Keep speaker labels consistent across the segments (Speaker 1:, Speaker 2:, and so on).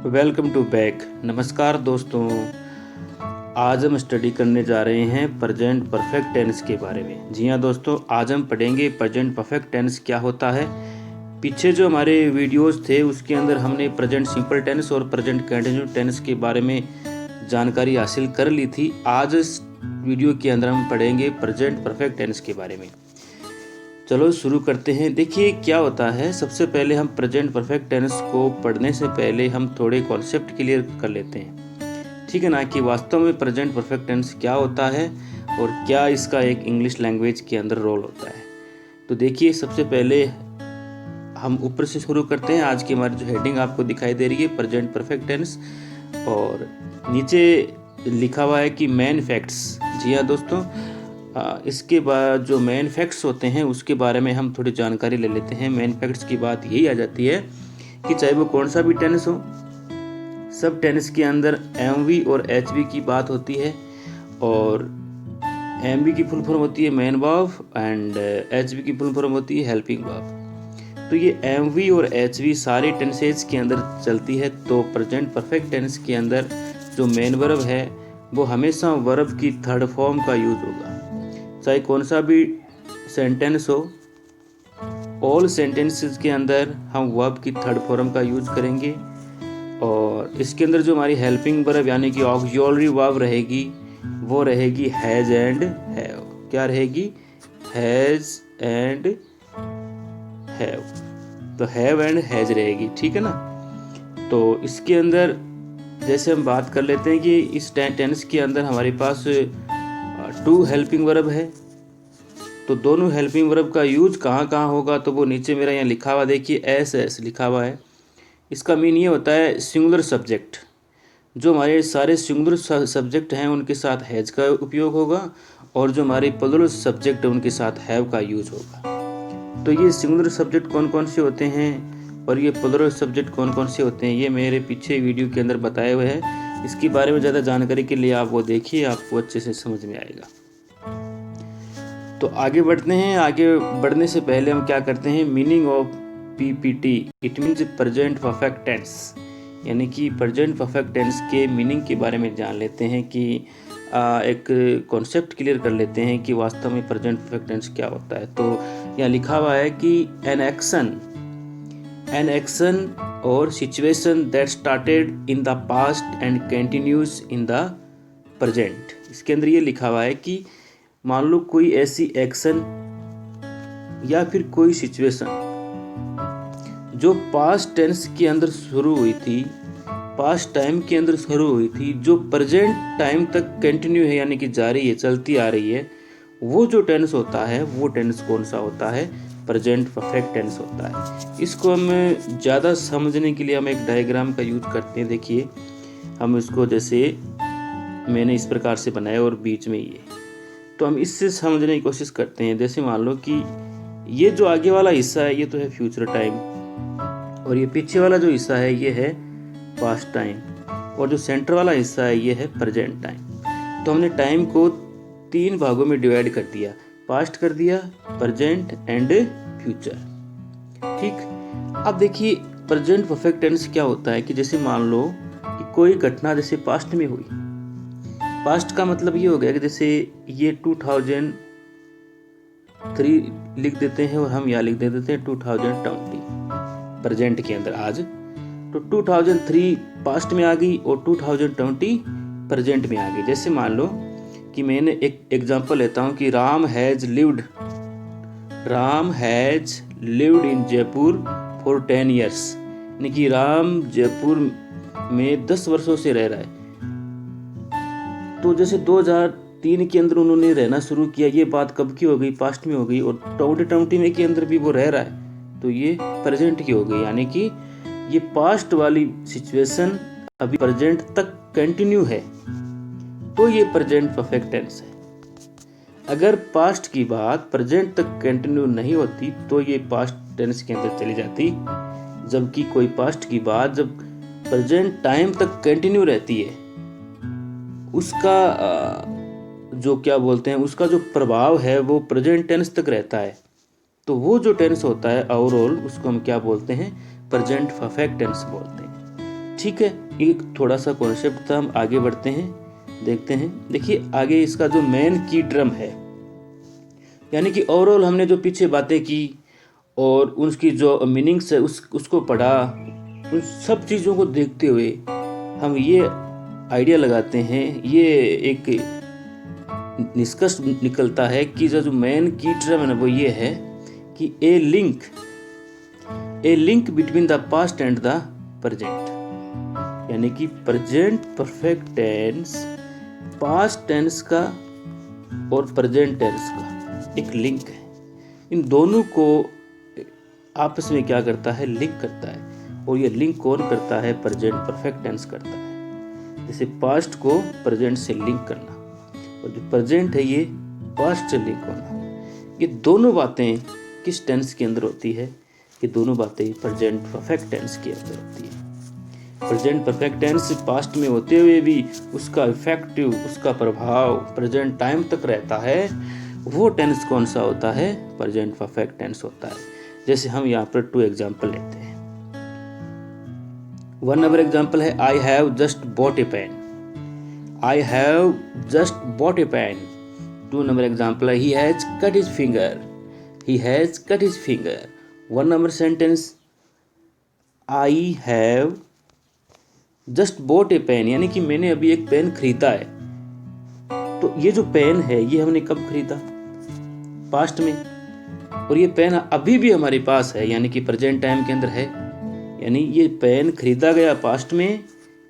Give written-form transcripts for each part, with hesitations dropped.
Speaker 1: Welcome to back. नमस्कार दोस्तों, आज हम स्टडी करने जा रहे हैं प्रेजेंट परफेक्ट टेंस के बारे में। जी हाँ दोस्तों, आज हम पढ़ेंगे प्रेजेंट परफेक्ट टेंस क्या होता है। पीछे जो हमारे वीडियोस थे उसके अंदर हमने प्रेजेंट सिंपल टेंस और प्रेजेंट कंटिन्यूस टेंस के बारे में जानकारी हासिल कर ली थी। आज इस वीडियो के अंदर हम पढ़ेंगे प्रेजेंट परफेक्ट टेंस के बारे में। चलो शुरू करते हैं। देखिए क्या होता है, सबसे पहले हम प्रेजेंट परफेक्ट टेंस को पढ़ने से पहले हम थोड़े कॉन्सेप्ट क्लियर कर लेते हैं, ठीक है ना, कि वास्तव में प्रेजेंट परफेक्ट टेंस क्या होता है और क्या इसका एक इंग्लिश लैंग्वेज के अंदर रोल होता है। तो देखिए सबसे पहले हम ऊपर से शुरू करते हैं। आज की हमारी जो हेडिंग आपको दिखाई दे रही है प्रेजेंट परफेक्ट टेंस, और नीचे लिखा हुआ है कि मेन फैक्ट्स। जी हाँ दोस्तों, इसके बाद जो मेन फैक्ट्स होते हैं उसके बारे में हम थोड़ी जानकारी ले लेते हैं। मेन फैक्ट्स की बात यही आ जाती है कि चाहे वो कौन सा भी टेंस हो, सब टेंस के अंदर एमवी और एचवी की बात होती है। और एमवी की फुल फॉर्म होती है मेन वर्ब एंड एचवी की फुल फॉर्म होती है हेल्पिंग वर्ब। तो ये एमवी और एचवी सारे टेंसेज के अंदर चलती है। तो प्रेजेंट परफेक्ट टेंस के अंदर जो मेन वर्ब है वो हमेशा वर्ब की थर्ड फॉर्म का यूज होगा, चाहे कौन सा भी सेंटेंस हो। ऑल सेंटेंसेस के अंदर हम वर्ब की थर्ड फॉर्म का यूज करेंगे। और इसके अंदर जो हमारी हेल्पिंग वर्ब यानी कि ऑक्सिलरी वर्ब रहेगी वो रहेगी हैज एंड हैव। क्या रहेगी? Has and have. तो हैव एंड हैज रहेगी, ठीक है ना। तो इसके अंदर जैसे हम बात कर लेते हैं कि इस टेंस के अंदर हमारे पास 2 हेल्पिंग वर्ब है। तो दोनों हेल्पिंग वर्ब का यूज कहाँ कहाँ होगा, तो वो नीचे मेरा यहाँ लिखा हुआ देखिए, एस लिखा हुआ है। इसका मीन ये होता है सिंगुलर सब्जेक्ट। जो हमारे सारे सिंगुलर सब्जेक्ट हैं उनके साथ हैज का उपयोग होगा, और जो हमारे प्लूरल सब्जेक्ट है उनके साथ हैव का यूज होगा। तो ये सिंगुलर सब्जेक्ट कौन कौन से होते हैं और ये प्लूरल सब्जेक्ट कौन कौन से होते हैं, ये मेरे पीछे वीडियो के अंदर बताए हुए हैं। इसके बारे में ज़्यादा जानकारी के लिए आप वो देखिए, आपको अच्छे से समझ में आएगा। तो आगे बढ़ते हैं। आगे बढ़ने से पहले हम क्या करते हैं, meaning of PPT. It means present perfect tense, यानी कि प्रेजेंट परफेक्ट टेंस के मीनिंग के बारे में जान लेते हैं कि एक कॉन्सेप्ट क्लियर कर लेते हैं कि वास्तव में प्रेजेंट परफेक्ट टेंस क्या होता है। तो यहाँ लिखा हुआ है कि एन एक्शन और situation that started in the past and continues in the present. इसके अंदर ये लिखा हुआ है कि मान लो कोई ऐसी एक्शन या फिर कोई सिचुएशन जो पास्ट टेंस के अंदर शुरू हुई थी, पास्ट टाइम के अंदर शुरू हुई थी, जो प्रेजेंट टाइम तक कंटिन्यू है यानी कि जारी है, चलती आ रही है, वो जो टेंस होता है वो टेंस कौन सा होता है? प्रेजेंट परफेक्ट टेंस होता है। इसको हम ज़्यादा समझने के लिए हम एक डायग्राम का यूज करते हैं। देखिए हम इसको जैसे मैंने इस प्रकार से बनाया और बीच में ये, तो हम इससे समझने की कोशिश करते हैं। जैसे मान लो कि ये जो आगे वाला हिस्सा है ये तो है फ्यूचर टाइम, और ये पीछे वाला जो हिस्सा है ये है पास्ट टाइम, और जो सेंटर वाला हिस्सा है ये है प्रेजेंट टाइम। तो हमने टाइम को 3 भागों में डिवाइड कर दिया, पास्ट कर दिया, प्रेजेंट एंड फ्यूचर, ठीक। अब देखिए प्रेजेंट परफेक्ट टेंस क्या होता है कि जैसे मान लो कि कोई घटना जैसे पास्ट में हुई, पास्ट का मतलब ये हो गया कि जैसे ये 2003 लिख देते हैं और हम यहाँ लिख देते हैं 2020 प्रेजेंट के अंदर आज। तो 2003 पास्ट में आ गई और 2020 प्रेजेंट में आ गई। जैसे मान लो कि मैंने एक एग्जांपल लेता हूँ कि Ram has lived in Jaipur for 10 years, यानी कि राम जयपुर में 10 वर्षों से रह रहा है। तो जैसे 2003 के अंदर उन्होंने रहना शुरू किया, ये बात कब की हो गई? पास्ट में हो गई। और 2020 में के अंदर भी वो रह रहा है, तो ये प्रेजेंट की हो गई, यानी कि ये पास्ट वाली सिचुएशन अभी प्रेजेंट तक कंटिन्यू है, तो ये प्रेजेंट परफेक्ट टेंस है। अगर पास्ट की बात प्रेजेंट तक कंटिन्यू नहीं होती तो ये पास्ट टेंस के अंदर चली जाती, जबकि कोई पास्ट की बात जब प्रेजेंट टाइम तक कंटिन्यू रहती है, उसका जो क्या बोलते हैं, उसका जो प्रभाव है वो प्रेजेंट टेंस तक रहता है। तो वो जो टेंस होता है ओवरऑल उसको हम क्या बोलते हैं? प्रेजेंट परफेक्ट टेंस बोलते हैं। ठीक है, एक थोड़ा सा कॉन्सेप्ट था, हम आगे बढ़ते हैं, देखते हैं। देखिए आगे इसका जो मेन की टर्म है, यानी कि ओवरऑल हमने जो पीछे बातें की और उसकी जो मीनिंग्स है उसको पढ़ा, उन सब चीज़ों को देखते हुए हम ये आइडिया लगाते हैं, ये एक निष्कर्ष निकलता है कि जो मेन की टर्म है ना वो ये है कि a link between the past and the present, यानी कि present perfect tense past tense का और प्रेजेंट टेंस का एक लिंक है। इन दोनों को आपस में क्या करता है, लिंक करता है। और ये लिंक कौन करता है, प्रेजेंट परफेक्ट टेंस करता है। जैसे पास्ट को प्रेजेंट से लिंक करना और जो प्रेजेंट है ये पास्ट से लिंक होना। ये दोनों बातें किस टेंस के अंदर होती है, ये दोनों बातें प्रेजेंट परफेक्ट टेंस के अंदर होती है। प्रेजेंट परफेक्ट टेंस पास्ट में होते हुए भी उसका इफेक्टिव, उसका प्रभाव प्रेजेंट टाइम तक रहता है, वो टेंस कौन सा होता है, प्रेजेंट परफेक्ट टेंस होता है। जैसे हम यहाँ पर 2 एग्जाम्पल लेते हैं। 1 नंबर एग्जाम्पल है I have just bought a pen. I have just bought a pen. 2 number example है he has cut his finger. He has cut his finger. 1 number sentence I have just bought a pen, यानी कि मैंने अभी एक pen खरीदा है। तो ये जो पेन है ये हमने कब खरीदा, पास्ट में, और ये पेन अभी भी हमारे पास है, यानी कि प्रेजेंट टाइम के अंदर है। यानी ये पेन खरीदा गया पास्ट में,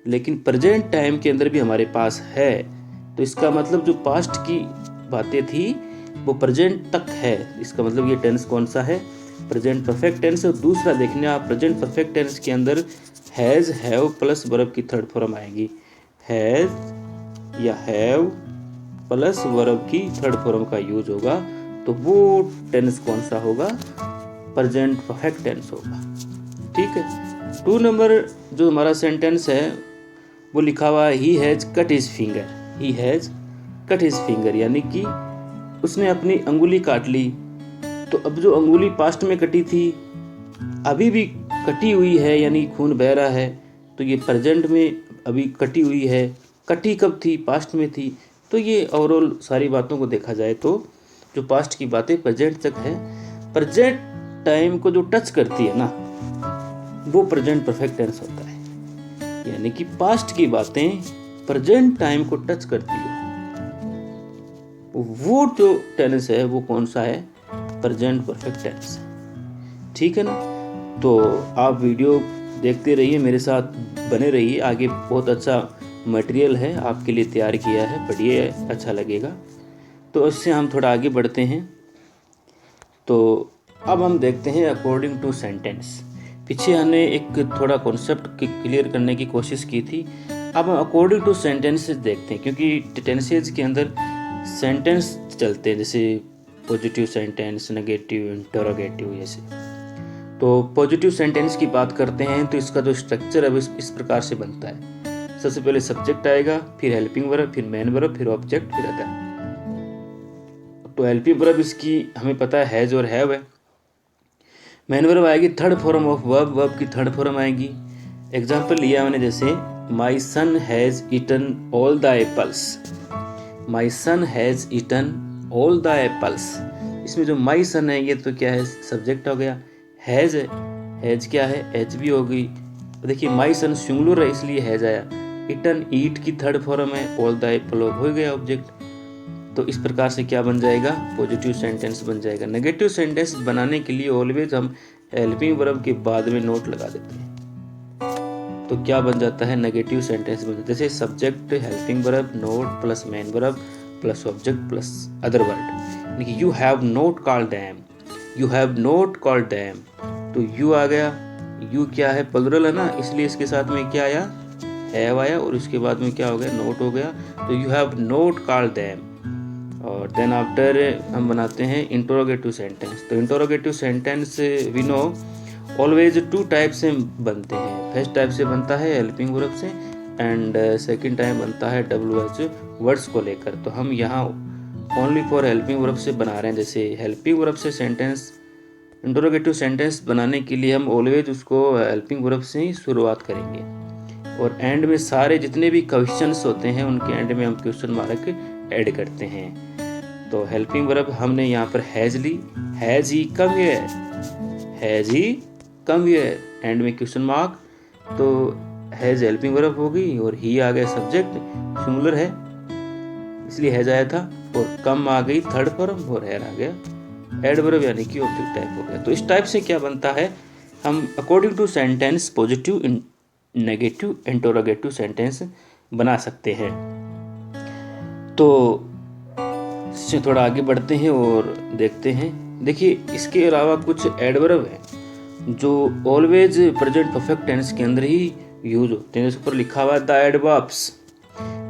Speaker 1: लेकिन प्रेजेंट टाइम के अंदर भी हमारे पास है। तो इसका मतलब जो पास्ट की बातें थी वो प्रेजेंट तक है। इसका मतलब ये टेंस कौन सा है, प्रेजेंट परफेक्ट टेंस। और दूसरा देखने आप, प्रेजेंट परफेक्ट टेंस के अंदर हैज हैव प्लस वर्ब की थर्ड फॉर्म आएगी। हैज या हैव प्लस वर्ब की थर्ड फॉर्म का यूज होगा, तो वो टेंस कौन सा होगा, प्रेजेंट परफेक्ट टेंस होगा। ठीक है। 2 नंबर जो हमारा सेंटेंस है वो लिखा हुआ है he has cut his finger. He has cut his finger, यानी कि उसने अपनी अंगुली काट ली। तो अब जो अंगुली पास्ट में कटी थी अभी भी कटी हुई है, यानी खून बह रहा है, तो ये प्रेजेंट में अभी कटी हुई है। कटी कब थी, पास्ट में थी। तो ये ओवरऑल सारी बातों को देखा जाए तो जो पास्ट की बातें प्रेजेंट तक है, प्रेजेंट टाइम को जो टच करती है ना वो प्रेजेंट परफेक्ट टेंस होता है। यानी कि पास्ट की बातें प्रेजेंट टाइम को टच करती है, वो जो टेंस है वो कौन सा है, प्रेजेंट परफेक्ट टेंस। ठीक है ना। तो आप वीडियो देखते रहिए, मेरे साथ बने रहिए, आगे बहुत अच्छा मटेरियल है आपके लिए तैयार किया है, पढ़िए, अच्छा लगेगा। तो इससे हम थोड़ा आगे बढ़ते हैं। तो अब हम देखते हैं अकॉर्डिंग टू सेंटेंस। पीछे हमने एक थोड़ा कॉन्सेप्ट क्लियर करने की कोशिश की थी, अब हम अकॉर्डिंग टू सेंटेंसेस देखते हैं, क्योंकि टेंसेज के अंदर सेंटेंस चलते हैं, जैसे पॉजिटिव सेंटेंस, नेगेटिव, इंटरोगेटिव जैसे। तो पॉजिटिव सेंटेंस की बात करते हैं तो इसका जो स्ट्रक्चर है इस प्रकार से बनता है। सबसे पहले सब्जेक्ट आएगा, फिर हेल्पिंग वर्ब, फिर मेन वर्ब, फिर ऑब्जेक्ट, फिर अदर। तो हेल्पिंग वर्ब इसकी हमें पता है हैज और हैव है। मेन वर्ब आएगी third form of verb, verb की थर्ड फॉर्म आएगी। एग्जाम्पल लिया मैंने, जैसे my son has eaten all the apples. My son has eaten all the apples. इसमें जो माई सन है ये तो क्या है, सब्जेक्ट हो गया। हैज है, हैज क्या है, एच भी हो गई। देखिए माई सन सिंगुलर है इसलिए हैज आया। ईटन ईट की थर्ड फॉर्म है, ऑल द एप्पल हो गया ऑब्जेक्ट। तो इस प्रकार से क्या बन जाएगा, पॉजिटिव सेंटेंस बन जाएगा। नेगेटिव सेंटेंस बनाने के लिए ऑलवेज हम हेल्पिंग वर्ब के बाद में नोट लगा देते हैं। तो क्या बन जाता है, नेगेटिव सेंटेंस बन जाता है। जैसे subject helping verb note plus main verb plus object plus other word. You have not called them, you have not called them. तो यू आ गया, यू क्या है, प्लुरल है ना, इसलिए इसके साथ में क्या आया, हैव आया, और इसके बाद में क्या हो गया, नोट हो गया। तो you have not called them. और देन आफ्टर हम बनाते हैं इंटरोगेटिव सेंटेंस। तो interrogative sentence we know always 2 type से बनते हैं। फर्स्ट टाइप से बनता है हेल्पिंग वर्ब से, एंड सेकंड टाइम बनता है WH वर्ड्स को लेकर। तो हम यहाँ ओनली फॉर हेल्पिंग वर्ब से बना रहे हैं। जैसे हेल्पिंग वर्ब से सेंटेंस, इंटरोगेटिव सेंटेंस बनाने के लिए हम ऑलवेज उसको हेल्पिंग वर्ब से ही शुरुआत करेंगे। और एंड में सारे जितने भी क्वेश्चंस होते हैं उनके एंड में हम क्वेश्चन मार्क ऐड करते हैं। तो हेल्पिंग वर्ब हमने यहाँ पर हैज ली, has he come here, has he come here, end में क्वेश्चन मार्क, तो हैज हेल्पिंग वर्ब हो गई और ही आ गया सब्जेक्ट, सिंगुलर है इसलिए हैज आया था, और कम आ गई थर्ड फॉर्म और हेयर आ गया एडवर्ब यानी कि ऑब्जेक्ट टाइप हो गया। तो इस टाइप से क्या बनता है, हम according to sentence positive, negative, interrogative sentence बना सकते हैं। तो इससे थोड़ा आगे बढ़ते हैं और देखते हैं। देखिए इसके अलावा कुछ एडवर्ब हैं जो ऑलवेज प्रेजेंट परफेक्ट टेंस के अंदर ही यूज होते हैं। इस ऊपर लिखा हुआ है the adverbs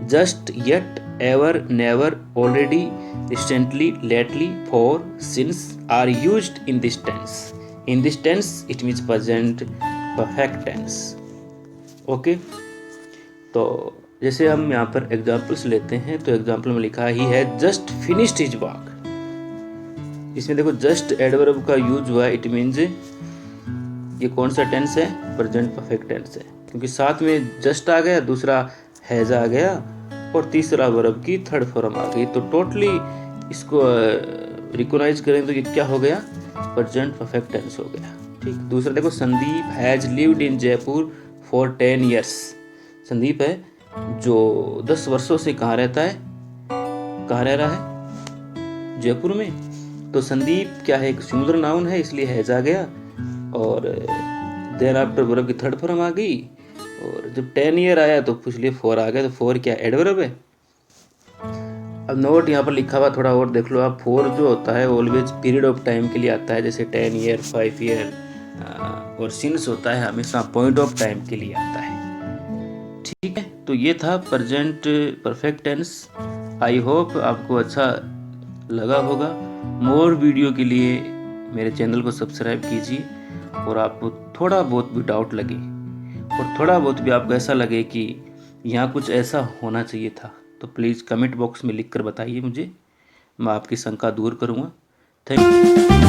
Speaker 1: just, yet, ever, never, already, recently, lately, for, since are used in this tense. In this tense it means present perfect tense. Okay, तो जैसे हम यहाँ पर एग्जाम्पल्स लेते हैं, तो एग्जाम्पल में लिखा है he has just finished his work. इसमें देखो जस्ट एडवर्ब का यूज हुआ है, इट मीन्स ये कौन सा टेंस है, प्रेजेंट परफेक्ट टेंस है, क्योंकि साथ में जस्ट आ गया, दूसरा हैज आ गया और तीसरा वर्ब की थर्ड फॉर्म आ गई। तो टोटली इसको रिकॉग्नाइज करें तो ये क्या हो गया, प्रेजेंट परफेक्ट टेंस हो गया। ठीक, दूसरा देखो Sandeep has lived in Jaipur for 10 years। Sandeep है जो 10 वर्षों से कहाँ रहता है, कहाँ रह रहा है, जयपुर में। तो संदीप क्या है, एक सिंगुलर नाउन है इसलिए हैज आ गया, और देन आफ्टर वर्ब की थर्ड फॉर्म आ गई, और जब 10 year आया तो इसलिए 4 आ गया, तो 4 क्या एडवर्ब है। अब नोट यहाँ पर लिखा हुआ थोड़ा और देख लो आप, 4 जो होता है ऑलवेज पीरियड ऑफ टाइम के लिए आता है, जैसे 10 year, 5 year, और सिंस होता है हमेशा पॉइंट ऑफ टाइम के लिए आता है। ठीक है, तो ये था present perfect tense. I hope आपको अच्छा लगा होगा। मोर वीडियो के लिए मेरे चैनल को सब्सक्राइब कीजिए, और आपको थोड़ा बहुत भी डाउट लगे और थोड़ा बहुत भी आपको ऐसा लगे कि यहाँ कुछ ऐसा होना चाहिए था, तो प्लीज़ कमेंट बॉक्स में लिख कर बताइए मुझे, मैं आपकी शंका दूर करूँगा। Thank you.